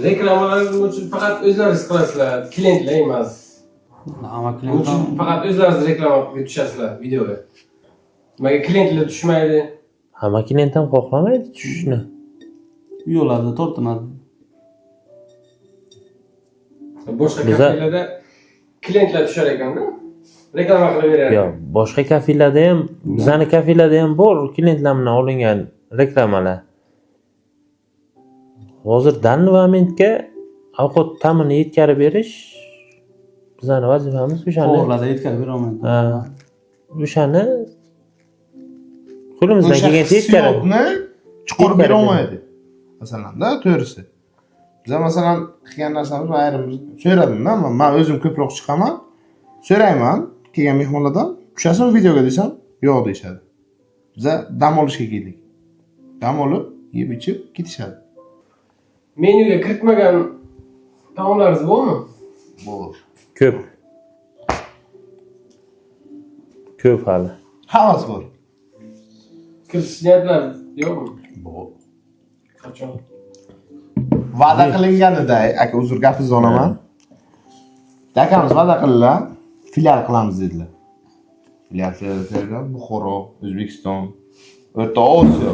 Reklamalar uchun faqat o'zlaringiz qilasizlar, klientlar emas. Ama klient Faqat o'zlaringiz reklamaga tushasizlar videoga. Nimaga klientlar tushmaydi? Hamma klient ham xohlamaydi tushishni. yo'llarda tortinadi. Boshqa kafelarda klientlar tushar ekan-da. Reklama qilib beradi. Yo'q, boshqa kafelarda ham, bizani kafelarda ham bor klientlar bilan olingan reklamalar. Hozir danli momentga ovqat ta'mini yetkazib berish bizani vazifamiz o'shani. To'g'rilarda yetkazib bera olmaydi. Ha. O'shani qo'limizdan kelgancha yetkazib. chiqarib bera olmaydi. Masalan-da, to'g'risi. Biz masalan qilgan narsamiz ayrimimiz so'radimda, men o'zim ko'proq chiqaman. So'rayman kelgan mehmonlardan, "Tushasizmi videoga?" desam, "Yo'q" deyshadi. Biza dam olishga keldik. Dam olib, yeb ichib ketishadi. Menyuga kiritmagan taomlaringiz bormi? Bor. Ko'p. Ko'p hali. Hammasi bor. Kiritish niyatlar yo'qmi? Bor. Qachon? Va'da qilinganida, aka uzr gapingizni olaman. Akamiz va'da qildilar, filial qilamiz dedilar. Filial Buxoro, O'zbekiston, O'rta Osiyo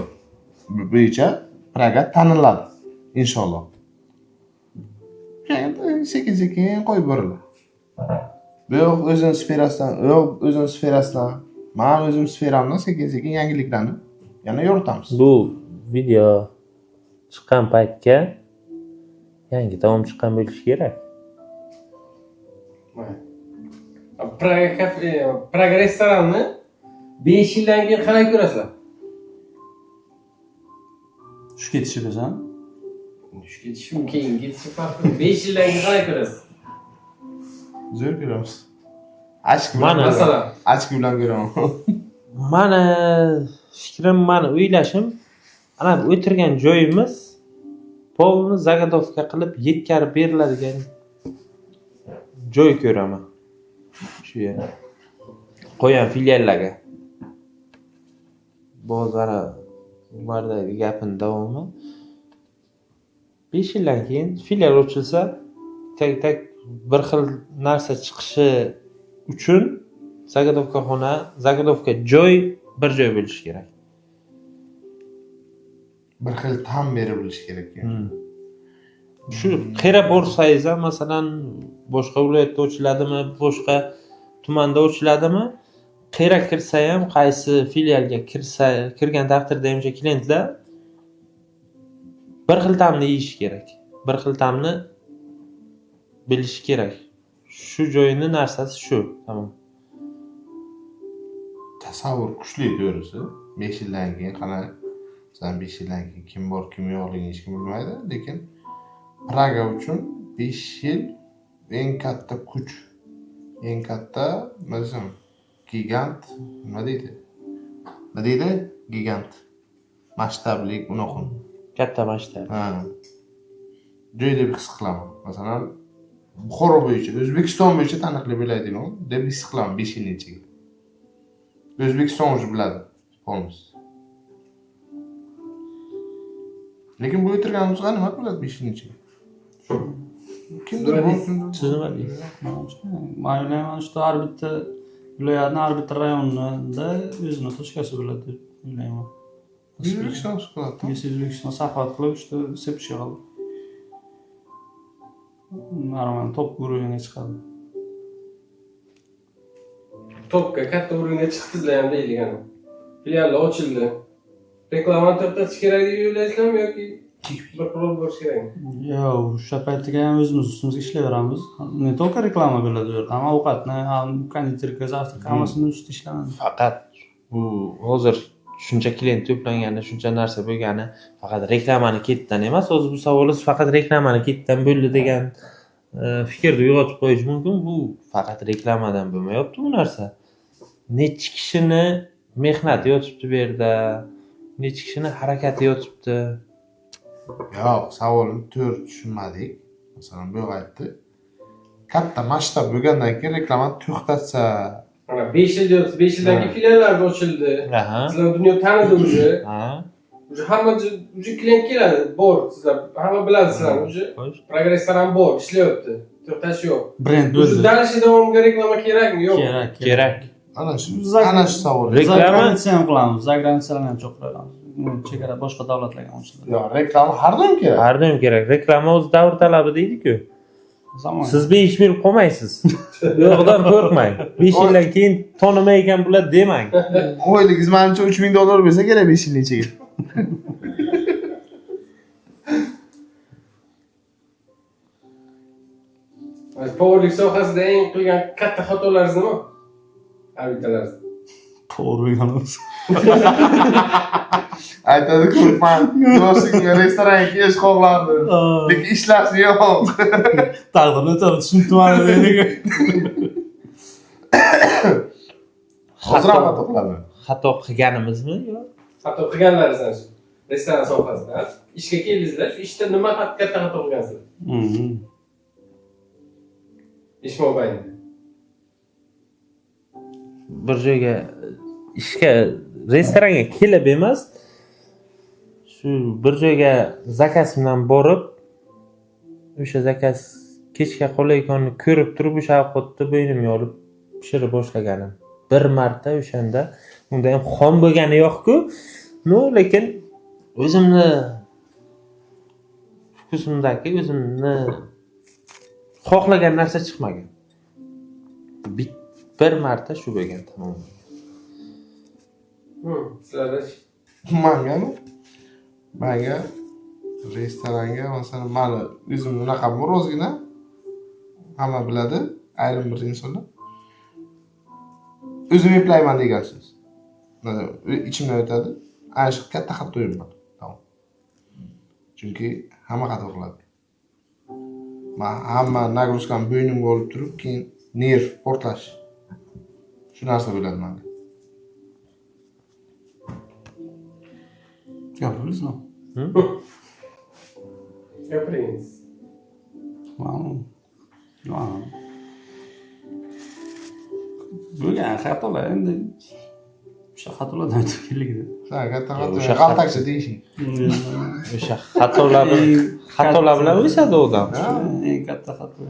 bo'yicha Praga taniladi inshaalloh. Endi sekin-sekin qo'yib boriladi. Bu o'zining sferasidan, men o'zim sferamdan sekin-sekin yangiliklarni yana yoritamiz. Bu video chiqqan paytga yangi taom chiqqan bo'lishi kerak. Praga restoranini 5 yildan keyin qanday ko'rasizlar? Tushib ketishi bizdan. Tushib ketishi keyin ketishi farqli. 5 yildan keyin qanday ko'rasiz? Zo'r ko'ramiz. Achki bilan ko'raman. Mani fikrim, mani o'ylashim, ana o'tirgan joyimiz polni zagodovka qilib yetkazib beriladigan joy ko'raman. Shu yerda. Qo'yan filiallarga. Bozora ulardagi gapin davomi 5 yildan keyin filial ochilsa, tak bir xil narsa chiqishi uchun zagodovka joy bir joy bo'lishi kerak. Bir xil ta'm berib bilish kerak. Shu qayerga borsangiz ham, masalan, boshqa viloyatda ochiladimi, boshqa tumanda ochiladimi, qayerga kirsa ham, qaysi filialga kirgan taqdirda ham klientlar bir xil ta'mni yeyish kerak. Bir xil ta'mni bilish kerak. Shu joyning narsasi shu, tamom. Tasavvur kuchli to'g'risi. 5 yildan keyin qana, sizdan 5 yildan keyin kim bor, kim yo'qligini hech kim bilmaydi, lekin Praga uchun 5 yil eng katta kuch, eng katta, nima desam, gigant, nima deydi? Nima deydi? Gigant. Masshtabli, unaqa. Katta masshtab. Ha. Joy deb his qilaman. Masalan, Buxoro bo'yicha, O'zbekiston bo'yicha taniqli bo'ladigan deb his qilaman 5 yil ichiga. O'zbekiston o'zi biladi, polностью. Lekin bu o'tirganimizga nima qiladi 5 yil ichiga? Kimdir bu? Siz nima deysiz? Men o'ylayman, shu har bitta viloyatning har bitta rayonida o'zini tochkasi bo'ladi deb o'ylayman. O'zbekiston qiladi. O'zbekiston saxovat qilib, shu sepishga qoldi. Normal top uровньga chiqadi. Topga katta o'ringa chiqdingizlar ham deydigan. Filiallar ochildi. Reklamani to'xtatish kerak deb o'ylaysizlarmi yoki bir qilib borish kerakmi? Yo'q, o'sha paytga ham o'zimiz ustimizga ishlayveramiz. Ne только reklama bo'ladi u yerda, ham ovqatni, ham konditerka, zavtraka hammasini ustida ishlanadi. Faqat bu hozir shuncha klient to'plangani, shuncha narsa bo'lgani faqat reklamani ketdan emas, o'zi bu savolingiz faqat reklamani ketdan bo'ldi degan fikrni uyg'otib qo'yish mumkin. Bu faqat reklamadan bo'lmayapti bu narsa. Necha kishini mehnati yotibdi bu yerda, necha kishini harakati yotibdi. Yo'q, savolni to'g'ri tushunmadik. Masalan, bu aytdi. Katta masshtab bo'lgandan keyin reklamani to'xtatsa, Mana 5 yil, 5 yildan keyin filiallar ochildi. Aha. Sizlar dunyo tanidi o'zi. Ha. Уже hamma klient keladi, bor sizlar, hamma biladi sizlarni. Уже progresslar ham bor, ishlayapti. To'xtash yo'q. Brend Уже bo'ldi. dalish davomiga reklama kerakmi? Yo'q. Kerak. Ana shu savol. Reklama- Zagranitsiya ham qilamiz, zagranitsiyalarni ham cho'q qilamiz. Chegara boshqa davlatlarga ham ochiladi. Yo'q, reklama har doim kerak. Har doim kerak. Reklama o'z davr talabi deydi-ku. Zamon. Siz 5 yil qolmaysiz. Yo'qdan qo'rqmang. 5 yildan keyin tanimay ekan bular demang. Oyligingiz menimcha $3000 bo'lsa kerak 5 yil ichiga. Powerlik sohasida eng qilgan katta xatolaringiz nima? Arbitalaringiz. To'g'ri Aytadi-ku, men do'stimga restoranga kelish xohlardim. Lekin ishlashi yo'q. Taqdirni o'tadi, tushuntirmadi deydi. Hozir ham xato qilaman. Xato qilganimizmi? Yo'q. Xato qilganlaringizni shu restoran sohasida. Ishga keldingizlar, shu ishda nima katta xato qilgansizlar? Ish mobaynida. Bir joyga ishga restoranga kelib emas, shu bir joyga zakaz bilan borib, o'sha zakaz kechga qolayotganini ko'rib turib, o'sha ovqatni bo'ynimga olib pishira boshlaganim. Bir marta o'shanda unda ham xom bo'lgani yo'q-ku, lekin o'zimni ko'zimdagi o'zimni xohlagan narsa chiqmagan. Bir marta shu bo'lgan tamom. Sizlarda Manga restoranga masalan mani o'zim unaqa ozgina hamma biladi, ayrim bir insonlar. O'zim eplayman degan so'z. Ichimdan o'tadi. Ana shu katta xatoyim bor. Tamom. Chunki hamma xato qiladi. Men hamma nagruzkani bo'ynimga olib turib, keyin nerv portlash. Shu narsa bo'ladi menga. Gapiringizmi? gapiringiz. Bo'lgan xatolar endi o'sha xatolardan o'tib keldik. Sen katta xato. O'sha Qaltakcha deyishing. O'sha xatolar bilan o'sadi odam. Eng katta xato.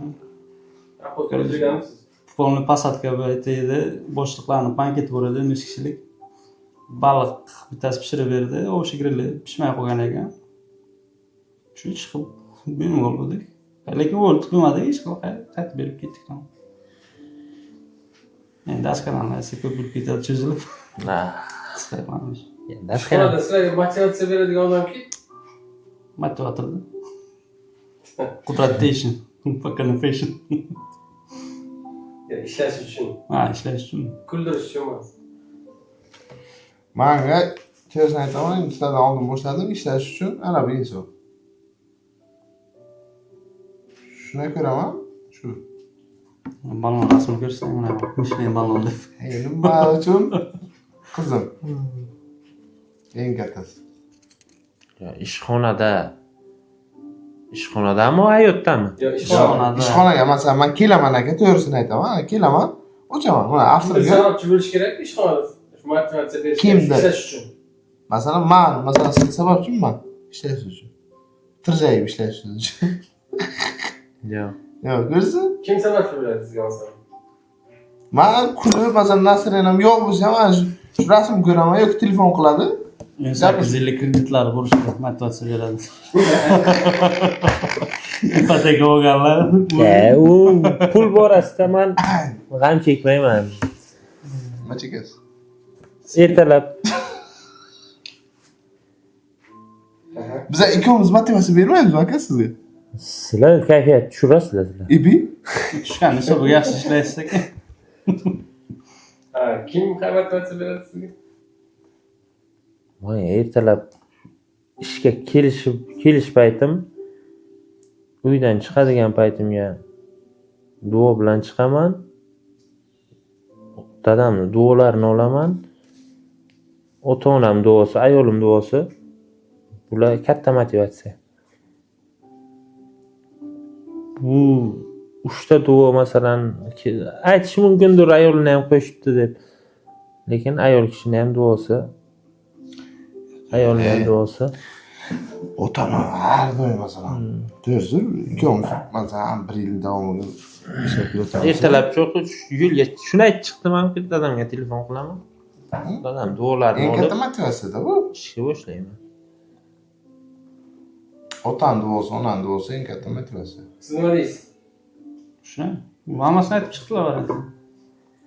Ko'rganmisiz? Polni pasatka edi, boshliqlarni banket bor edi, 5 kishilik. Baliq bittasi pishirib berdi, o'sha grilli pishmay qolgan ekan. Shu chiqib benim bo'ldik. Lekin o'lib qilmadi, hech qaytib berib ketdik. Endi askarlarni ko'p bo'lib ketadi, cho'zilib. Qisqaramiz. Endi Shkoda sizlarga motivatsiya beradigan odam kim? Motivatorda. Qudratdation, fucking fashion. Ishlash uchun. Ishlash uchun. Kuldirish uchun emas. Manga tezdan aytaman, sizlardan oldin boshladim ishlash uchun ana bu inson. Shuna ko'raman, shu. Ballon rasmini ko'rsang, mana Michelin ballon deb. Nima uchun qizim. Eng kattasi. Ishxonadami, hayotdami? Yo, Ishxonaga masalan men kelaman aka, to'g'risini aytaman. Kelaman, o'chaman. Mana avtoriga sanoatchi bo'lish kerak ishxonada. Motivatsiya berish Kimda? ishlash uchun. masalan siz sababchiman ishlash uchun. Tirjayib ishlash uchun. Yo'q. Yo'q, ko'rsin. Kim sababchi bo'ladi sizga masalan? Men kulib masalan nasrenam yo'q bo'lsa ham shu rasm ko'raman yoki telefon qiladi. 850 kreditlari bo'lishiga motivatsiya beradi. Ipoteka olganlar. U pul borasida men g'am chekmayman. Nima chekasiz? Ertalab Biza ikkovimiz motivatsiya bermaymiz aka sizga. sizlar kayfiyat tushirasizlar. Ibi? Tushgan hisobiga yaxshi ishlaysiz ekan. Kim motivatsiya beradi sizga? Men ertalab ishga kelish paytim, uydan chiqadigan paytimga duo bilan chiqaman. Dadamning duolarini olaman. Ota-onam duosi, ayolim duosi. Bular katta motivatsiya. Bu 3 ta duo masalan aytish mumkindir, ayolni ham qo'shibdi deb. Lekin ayol kishini ham duosi ayollarda olsa. Otama har doim masalan. Dörsür, ikkovimiz masalan 1 yil davomida ishlab yuramiz. Ertalab cho'qib yo'lga shuni aytib chiqdim-ku, dadamga telefon qilaman. Dadam duolarni Eng katta olib motivatsiyada bu. ishga boshlayman. Otam duosi, onam duosi eng katta motivatsiya. Siz nima deysiz? Shuna. Hammasini aytib chiqdilar.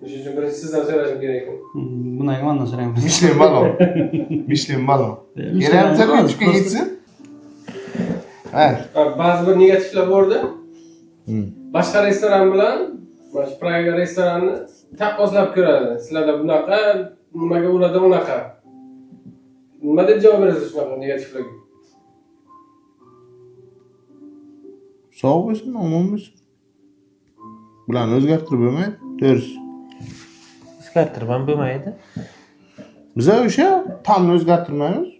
O'shuning uchun birinchi sizdan so'rashim kerak. Bundan mandan so'rayman. Mishlen malom. Mishlen malom. Yeram tabii chiqib ketsin. Ha. Ba'zi bir negativlar bordi. Boshqa restoran bilan mana shu Praga restoranini taqqoslab ko'radi. Sizlarda bunaqa, nimaga ularda unaqa. Nima deb javob berasiz shunaqa negativlarga? Sog' bo'lsin, omon bo'lsin. Bularni o'zgartirib bo'lmaydi. To'g'risi. O'zgartirib ham bo'lmaydi. Biz o'sha ta'mni o'zgartirmaymiz.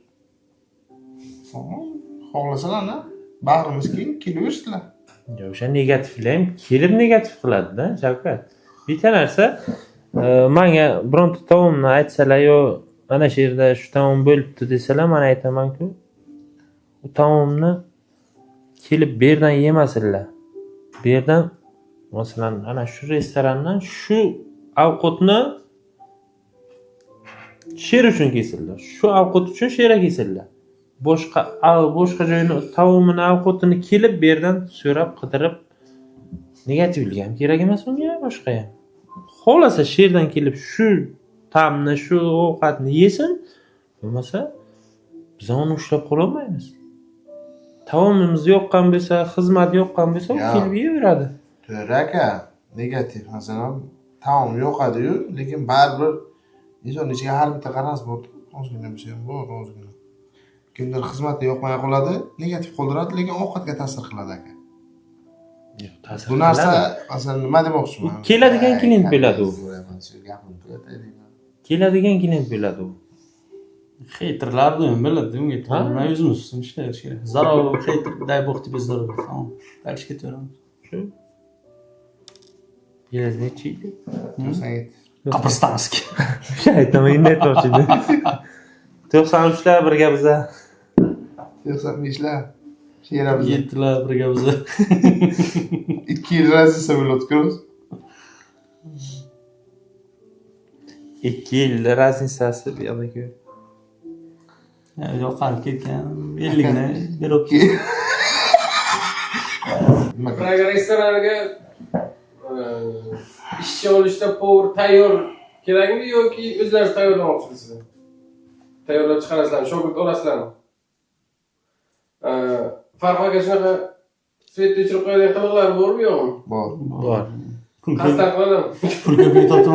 Xohlasalarni bag'rimiz keng kelaversinlar. O'sha negativlar ham kelib negativ qiladi-da, Shavkat. Bitta narsa, menga bironta taomni aytsalar yo mana shu yerda shu taom bo'libdi desalar, men aytaman-ku, u taomni kelib bu yerdan yemasinlar. Bu yerdan masalan ana shu restorandan shu ovqatni sher uchun kelsinlar. Shu ovqat uchun shera kelsinlar. Boshqa joyni taomini, ovqatini kelib bu yerdan so'rab, qidirib negativligi ham kerak emas unga, boshqa ham. Xohlasa sherdan kelib shu ta'mni, shu ovqatni yesin, bo'lmasa biz uni ushlab qola olmaymiz. Taomimiz yoqqan bo'lsa, xizmat yoqqan bo'lsa, u kelib yeyveradi. To'g'ri aka, negativ masalan taom yoqadi-yu, lekin baribir inson ichiga har bitta qaras bor. Ozgina bo'lsa ham bor, ozgina. Kimdir xizmati yoqmay qoladi, negativ qoldiradi, lekin ovqatga ta'sir qiladi aka. Bu narsa masalan nima demoqchiman? Keladigan klient bo'ladi u. Keladigan klient bo'ladi u. Haterlar doim biladi, unga to'g'ri o'zimiz ustun ishlash kerak. Zarur hater, дай бог тебе здоровья. Tamam. Dальше ketaveramiz. Shu. Yelazga chiydi. Qabrstanskiy. O'sha aytaman, endi aytmoqchidim. 93lar birga biza. 95lar. Sheramizda 7lar birga biza. 2 yil razisa bo'lib o'tganmiz. 2 yil raznisasi bu yerda-ku. Yo'qolib ketgan 50 ni berib ketdi. Praga restoraniga ishchi olishda povur tayyor kerakmi yoki o'zlaringiz tayyorlamoqchisizlar? Tayyorlab chiqarasizlarmi, shogird olasizlarmi? Farqaga shunaqa svetni o'chirib qo'yadigan qiliqlar bormi yo'qmi? Bor. Bor. Qasddan qiladimi? Pul ko'payib topdim